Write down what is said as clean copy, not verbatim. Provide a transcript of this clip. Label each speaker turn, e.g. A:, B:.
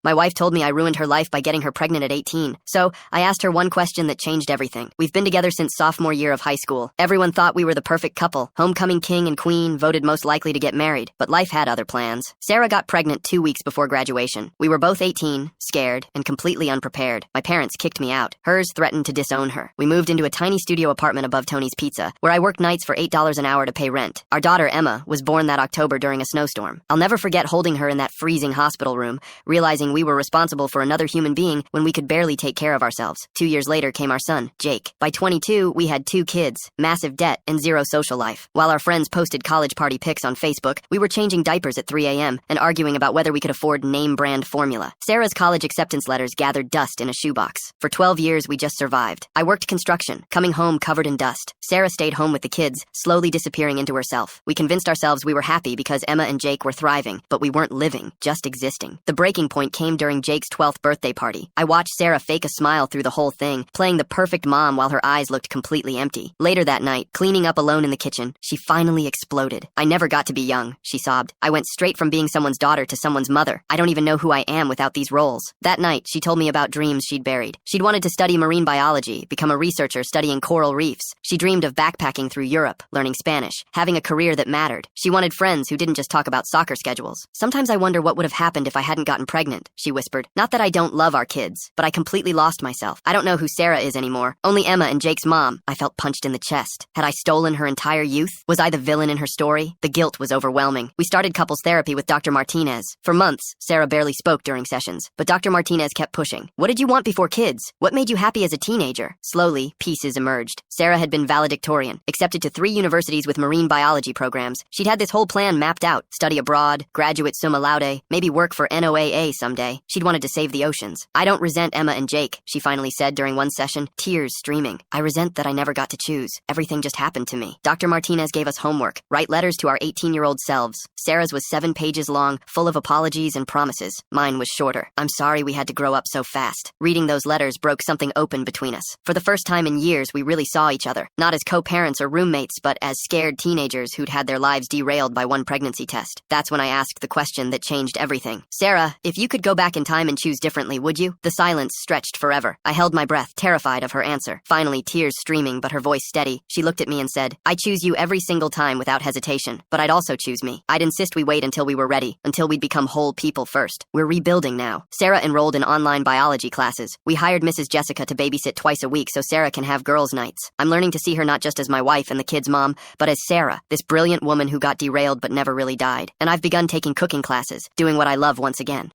A: My wife told me I ruined her life by getting her pregnant at 18. So, I asked her one question that changed everything. We've been together since sophomore year of high school. Everyone thought we were the perfect couple. Homecoming king and queen, voted most likely to get married. But life had other plans. Sarah got pregnant 2 weeks before graduation. We were both 18, scared, and completely unprepared. My parents kicked me out. Hers threatened to disown her. We moved into a tiny studio apartment above Tony's Pizza, where I worked nights for $8 an hour to pay rent. Our daughter, Emma, was born that October during a snowstorm. I'll never forget holding her in that freezing hospital room, realizing we were responsible for another human being when we could barely take care of ourselves. 2 years later came our son, Jake. By 22, we had 2 kids, massive debt, and zero social life. While our friends posted college party pics on Facebook, we were changing diapers at 3 a.m. and arguing about whether we could afford name-brand formula. Sarah's college acceptance letters gathered dust in a shoebox. For 12 years, we just survived. I worked construction, coming home covered in dust. Sarah stayed home with the kids, slowly disappearing into herself. We convinced ourselves we were happy because Emma and Jake were thriving, but we weren't living, just existing. The breaking point came during Jake's 12th birthday party. I watched Sarah fake a smile through the whole thing, playing the perfect mom while her eyes looked completely empty. Later that night, cleaning up alone in the kitchen, she finally exploded. "I never got to be young," she sobbed. "I went straight from being someone's daughter to someone's mother. I don't even know who I am without these roles." That night, she told me about dreams she'd buried. She'd wanted to study marine biology, become a researcher studying coral reefs. She dreamed of backpacking through Europe, learning Spanish, having a career that mattered. She wanted friends who didn't just talk about soccer schedules. "Sometimes I wonder what would have happened if I hadn't gotten pregnant," she whispered. "Not that I don't love our kids, but I completely lost myself. I don't know who Sarah is anymore. Only Emma and Jake's mom." I felt punched in the chest. Had I stolen her entire youth? Was I the villain in her story? The guilt was overwhelming. We started couples therapy with Dr. Martinez. For months, Sarah barely spoke during sessions, but Dr. Martinez kept pushing. "What did you want before kids? What made you happy as a teenager?" Slowly, pieces emerged. Sarah had been valedictorian, accepted to 3 universities with marine biology programs. She'd had this whole plan mapped out: study abroad, graduate summa laude, maybe work for NOAA someday. She'd wanted to save the oceans. "I don't resent Emma and Jake," she finally said during one session, tears streaming. "I resent that I never got to choose. Everything just happened to me." Dr. Martinez gave us homework: write letters to our 18-year-old selves. Sarah's was 7 pages long, full of apologies and promises. Mine was shorter. "I'm sorry we had to grow up so fast." Reading those letters broke something open between us. For the first time in years, we really saw each other, not as co-parents or roommates, but as scared teenagers who'd had their lives derailed by one pregnancy test. That's when I asked the question that changed everything. "Sarah, if you could go back in time and choose differently, would you?" The silence stretched forever. I held my breath, terrified of her answer. Finally, tears streaming, but her voice steady, she looked at me and said, "I choose you every single time without hesitation, but I'd also choose me. I'd insist we wait until we were ready, until we'd become whole people first. We're rebuilding now." Sarah enrolled in online biology classes. We hired Mrs. Jessica to babysit twice a week so Sarah can have girls' nights. I'm learning to see her not just as my wife and the kids' mom, but as Sarah, this brilliant woman who got derailed but never really died. And I've begun taking cooking classes, doing what I love once again.